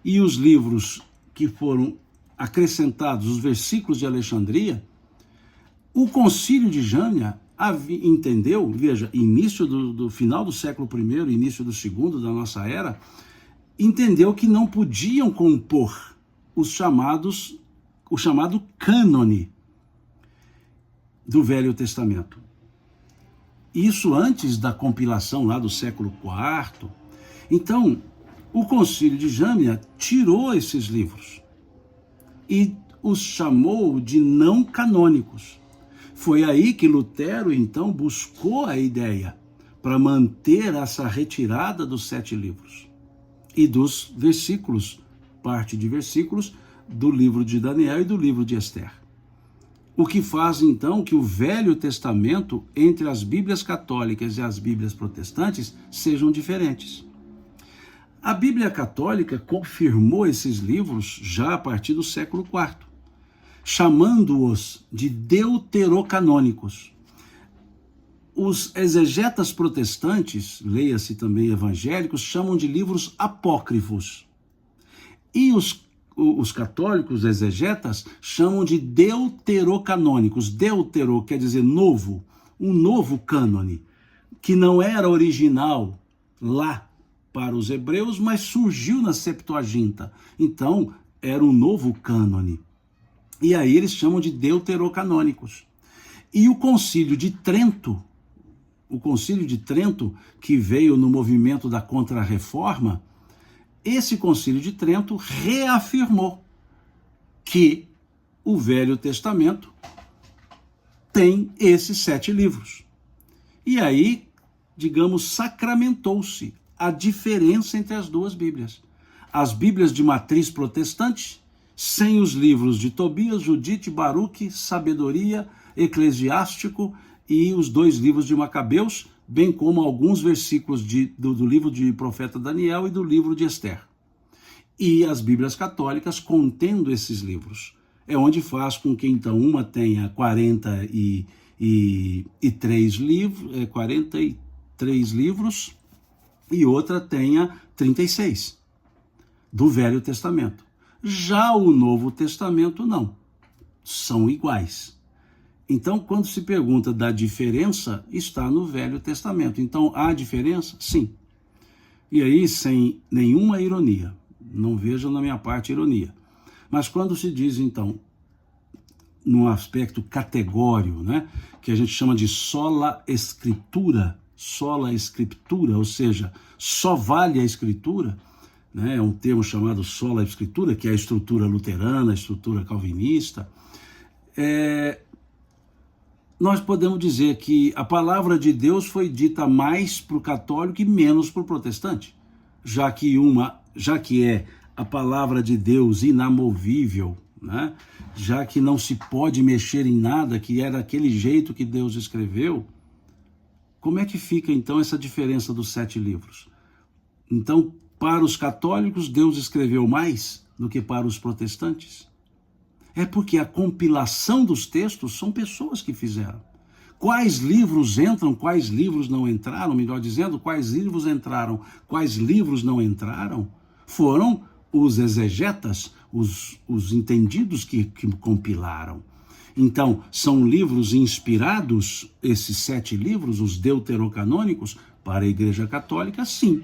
e os livros que foram acrescentados, os versículos de Alexandria, o Concílio de Jâmnia entendeu, veja, início do final do século I, início do segundo da nossa era, entendeu que não podiam compor o chamado cânone do Velho Testamento. Isso antes da compilação lá do século IV. Então, o Concílio de Jâmnia tirou esses livros e os chamou de não canônicos. Foi aí que Lutero, então, buscou a ideia para manter essa retirada dos 7 livros e dos versículos, parte de versículos, do livro de Daniel e do livro de Esther. O que faz, então, que o Velho Testamento, entre as Bíblias católicas e as Bíblias protestantes, sejam diferentes. A Bíblia católica confirmou esses livros já a partir do século IV, chamando-os de deuterocanônicos. Os exegetas protestantes, leia-se também evangélicos, chamam de livros apócrifos. E os católicos exegetas chamam de deuterocanônicos. Deutero quer dizer novo, um novo cânone, que não era original lá para os hebreus, mas surgiu na Septuaginta. Então, era um novo cânone. E aí eles chamam de deuterocanônicos. E o Concílio de Trento, que veio no movimento da Contra-Reforma, esse Concílio de Trento reafirmou que o Velho Testamento tem esses 7 livros. E aí, digamos, sacramentou-se a diferença entre as duas Bíblias. As Bíblias de matriz protestante, sem os livros de Tobias, Judite, Baruque, Sabedoria, Eclesiástico e os 2 livros de Macabeus, bem como alguns versículos do livro de profeta Daniel e do livro de Esther. E as Bíblias católicas contendo esses livros. É onde faz com que, então, uma tenha 43 livros e outra tenha 36 do Velho Testamento. Já o Novo Testamento não, são iguais. Então, quando se pergunta da diferença, está no Velho Testamento. Então, há diferença? Sim. E aí, sem nenhuma ironia, não vejam na minha parte ironia, mas quando se diz, então, num aspecto categórico, né, que a gente chama de sola escritura, ou seja, só vale a escritura, né, é um termo chamado sola escritura, que é a estrutura luterana, a estrutura calvinista. Nós podemos dizer que a palavra de Deus foi dita mais para o católico e menos para o protestante, já que é a palavra de Deus inamovível, né? Já que não se pode mexer em nada, que era aquele jeito que Deus escreveu. Como é que fica então essa diferença dos 7 livros? Então, para os católicos, Deus escreveu mais do que para os protestantes? É porque a compilação dos textos são pessoas que fizeram. Quais livros entram, quais livros não entraram, melhor dizendo, quais livros entraram, quais livros não entraram, foram os exegetas, os entendidos que compilaram. Então, são livros inspirados, esses 7 livros, os deuterocanônicos, para a Igreja Católica, sim.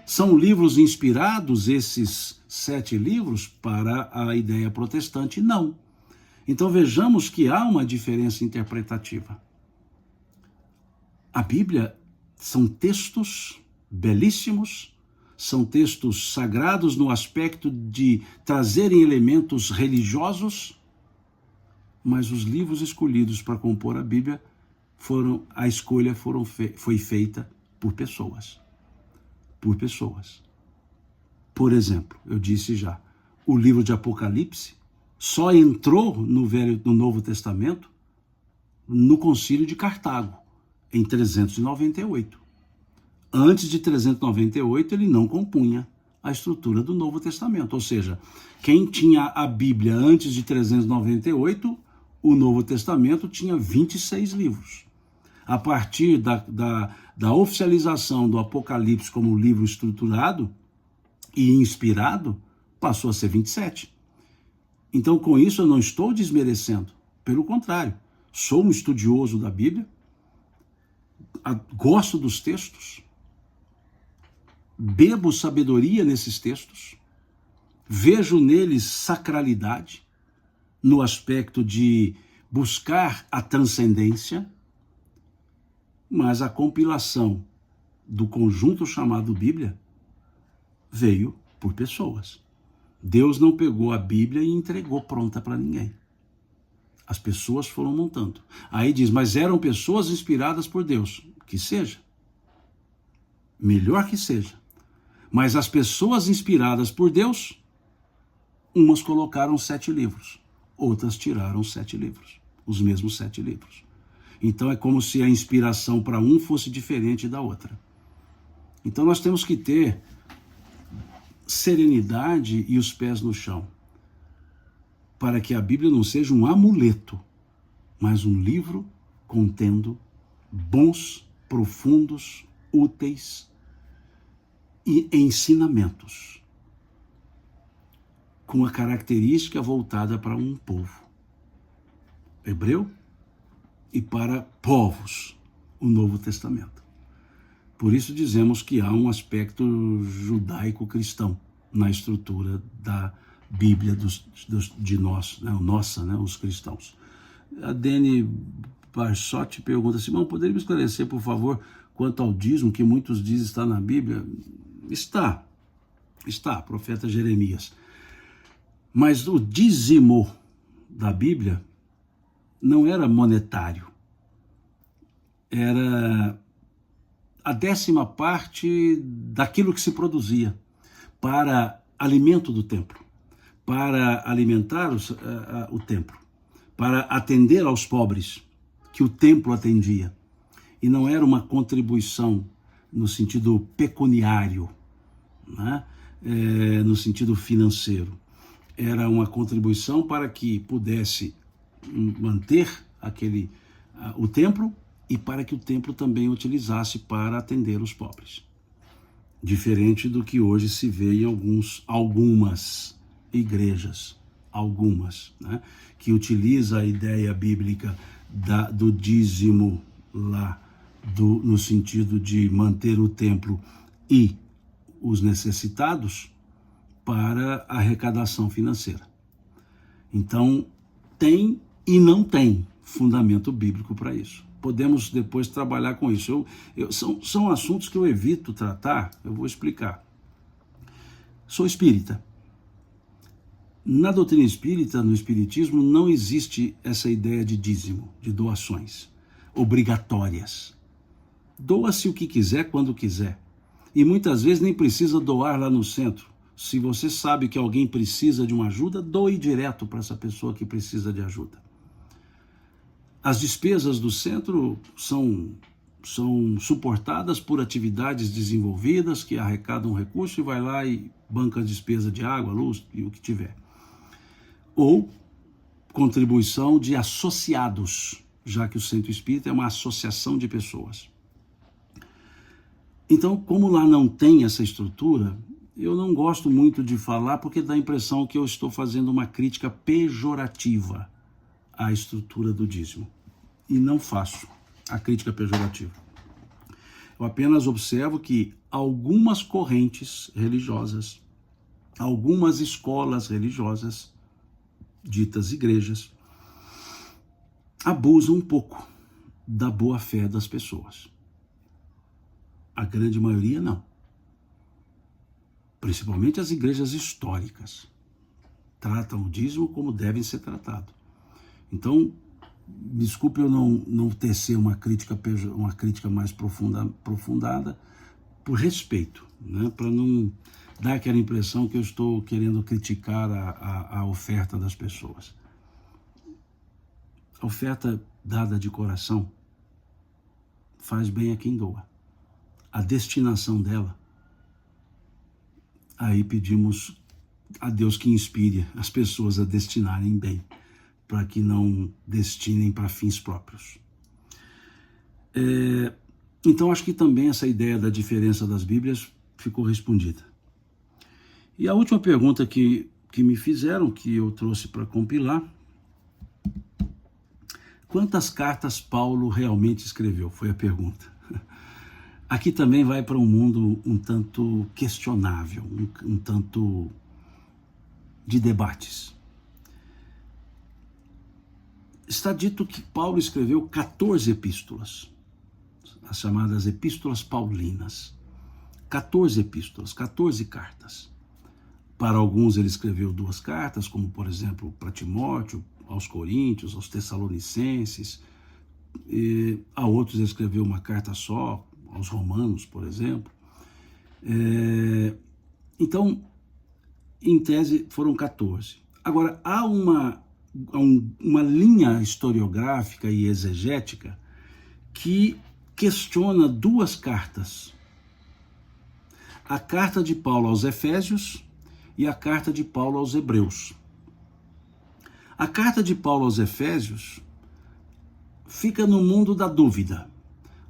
São livros inspirados, esses 7 livros, para a ideia protestante? Não. Então vejamos que há uma diferença interpretativa. A Bíblia são textos belíssimos, são textos sagrados no aspecto de trazerem elementos religiosos, mas os livros escolhidos para compor a Bíblia, a escolha foi feita por pessoas. Por pessoas. Por exemplo, eu disse já, o livro de Apocalipse só entrou no Novo Testamento no Concílio de Cartago, em 398. Antes de 398, ele não compunha a estrutura do Novo Testamento. Ou seja, quem tinha a Bíblia antes de 398, o Novo Testamento tinha 26 livros. A partir da oficialização do Apocalipse como livro estruturado e inspirado, passou a ser 27. Então, com isso, eu não estou desmerecendo. Pelo contrário, sou um estudioso da Bíblia, gosto dos textos, bebo sabedoria nesses textos, vejo neles sacralidade, no aspecto de buscar a transcendência, mas a compilação do conjunto chamado Bíblia veio por pessoas. Deus não pegou a Bíblia e entregou pronta para ninguém. As pessoas foram montando. Aí diz, mas eram pessoas inspiradas por Deus. Que seja. Melhor que seja. Mas as pessoas inspiradas por Deus, umas colocaram 7 livros, outras tiraram 7 livros, os mesmos 7 livros. Então é como se a inspiração para um fosse diferente da outra. Então nós temos que ter serenidade e os pés no chão, para que a Bíblia não seja um amuleto, mas um livro contendo bons, profundos, úteis e ensinamentos, com a característica voltada para um povo hebreu e para povos, o Novo Testamento. Por isso dizemos que há um aspecto judaico-cristão na estrutura da Bíblia de nós, né, os cristãos. A Dene Barsotti pergunta assim, poderia me esclarecer, por favor, quanto ao dízimo, que muitos dizem está na Bíblia? Está, profeta Jeremias. Mas o dízimo da Bíblia não era monetário, era a 10ª parte daquilo que se produzia para alimento do templo, para alimentar o templo, para atender aos pobres que o templo atendia. E não era uma contribuição no sentido pecuniário, né? No sentido financeiro. Era uma contribuição para que pudesse manter o templo e para que o templo também utilizasse para atender os pobres. Diferente do que hoje se vê em algumas igrejas, né, que utiliza a ideia bíblica do dízimo lá, no sentido de manter o templo e os necessitados para arrecadação financeira. Então, tem e não tem fundamento bíblico para isso. Podemos depois trabalhar com isso. São assuntos que eu evito tratar, eu vou explicar. Sou espírita. Na doutrina espírita, no espiritismo, não existe essa ideia de dízimo, de doações obrigatórias. Doa-se o que quiser, quando quiser. E muitas vezes nem precisa doar lá no centro. Se você sabe que alguém precisa de uma ajuda, doe direto para essa pessoa que precisa de ajuda. As despesas do centro são suportadas por atividades desenvolvidas que arrecadam recurso e vai lá e banca a despesa de água, luz e o que tiver. Ou contribuição de associados, já que o Centro Espírita é uma associação de pessoas. Então, como lá não tem essa estrutura, eu não gosto muito de falar porque dá a impressão que eu estou fazendo uma crítica pejorativa à estrutura do dízimo. E não faço a crítica pejorativa. Eu apenas observo que algumas correntes religiosas, algumas escolas religiosas, ditas igrejas, abusam um pouco da boa-fé das pessoas. A grande maioria não. Principalmente as igrejas históricas tratam o dízimo como devem ser tratados. Então, desculpe eu não tecer uma crítica mais aprofundada por respeito, né? Para não dar aquela impressão que eu estou querendo criticar a oferta das pessoas. A oferta dada de coração faz bem a quem doa. A destinação dela, aí pedimos a Deus que inspire as pessoas a destinarem bem, para que não destinem para fins próprios. Então, acho que também essa ideia da diferença das Bíblias ficou respondida. E a última pergunta que me fizeram, que eu trouxe para compilar: quantas cartas Paulo realmente escreveu? Foi a pergunta. Aqui também vai para um mundo um tanto questionável, um tanto de debates. Está dito que Paulo escreveu 14 epístolas, as chamadas epístolas paulinas. 14 epístolas, 14 cartas. Para alguns ele escreveu 2 cartas, como por exemplo para Timóteo, aos Coríntios, aos Tessalonicenses. A outros ele escreveu uma carta só, aos Romanos, por exemplo. Então, em tese, foram 14. Agora, há uma linha historiográfica e exegética que questiona 2 cartas. A carta de Paulo aos Efésios e a carta de Paulo aos Hebreus. A carta de Paulo aos Efésios fica no mundo da dúvida,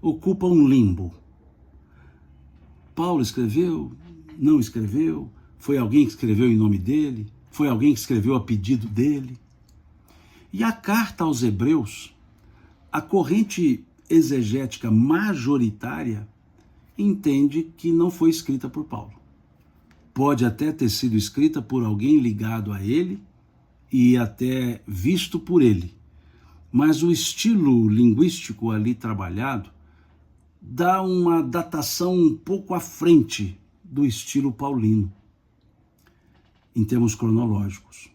ocupa um limbo. Paulo escreveu? Não escreveu? Foi alguém que escreveu em nome dele? Foi alguém que escreveu a pedido dele? E a carta aos Hebreus, a corrente exegética majoritária entende que não foi escrita por Paulo. Pode até ter sido escrita por alguém ligado a ele e até visto por ele, mas o estilo linguístico ali trabalhado dá uma datação um pouco à frente do estilo paulino, em termos cronológicos.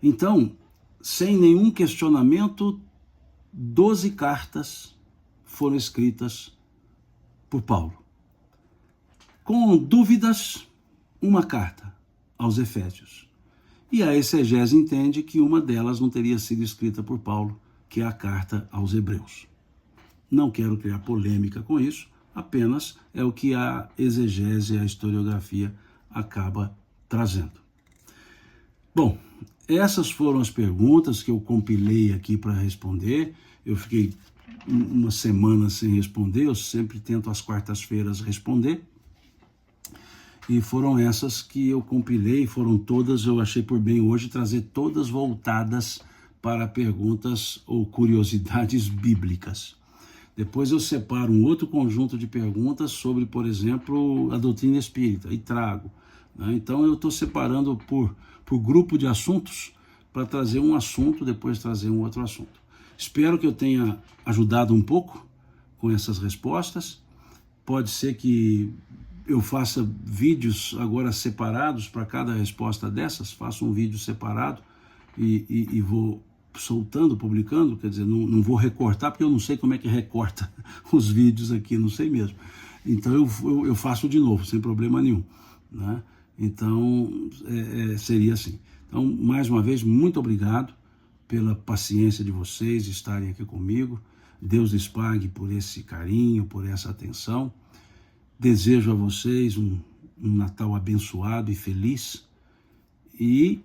Então, sem nenhum questionamento, 12 cartas foram escritas por Paulo. Com dúvidas, uma carta aos Efésios. E a exegese entende que uma delas não teria sido escrita por Paulo, que é a carta aos Hebreus. Não quero criar polêmica com isso, apenas é o que a exegese, a historiografia, acaba trazendo. Bom, essas foram as perguntas que eu compilei aqui para responder. Eu fiquei uma semana sem responder, eu sempre tento às quartas-feiras responder. E foram essas que eu compilei, foram todas, eu achei por bem hoje trazer todas voltadas para perguntas ou curiosidades bíblicas. Depois eu separo um outro conjunto de perguntas sobre, por exemplo, a doutrina espírita, e trago. Né? Então eu estou separando por grupo de assuntos, para trazer um assunto, depois trazer um outro assunto. Espero que eu tenha ajudado um pouco com essas respostas. Pode ser que eu faça vídeos agora separados para cada resposta dessas, faço um vídeo separado e vou soltando, publicando, quer dizer, não vou recortar, porque eu não sei como é que recorta os vídeos aqui, não sei mesmo. Então eu faço de novo, sem problema nenhum, né? Então seria assim. Então, mais uma vez, muito obrigado pela paciência de vocês estarem aqui comigo. Deus lhes pague por esse carinho, por essa atenção. Desejo a vocês um Natal abençoado e feliz. E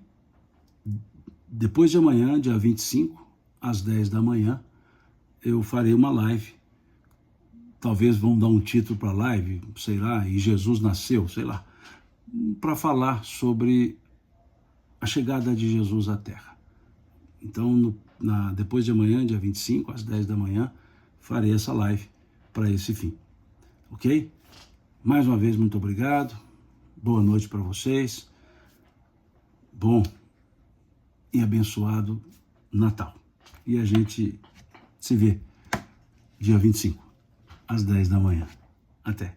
depois de amanhã, dia 25, às 10 da manhã, eu farei uma live. Talvez vão dar um título para a live, sei lá, e Jesus nasceu, sei lá, para falar sobre a chegada de Jesus à Terra. Então, depois de amanhã, dia 25, às 10 da manhã, farei essa live para esse fim. Ok? Mais uma vez, muito obrigado. Boa noite para vocês. Bom e abençoado Natal. E a gente se vê dia 25, às 10 da manhã. Até.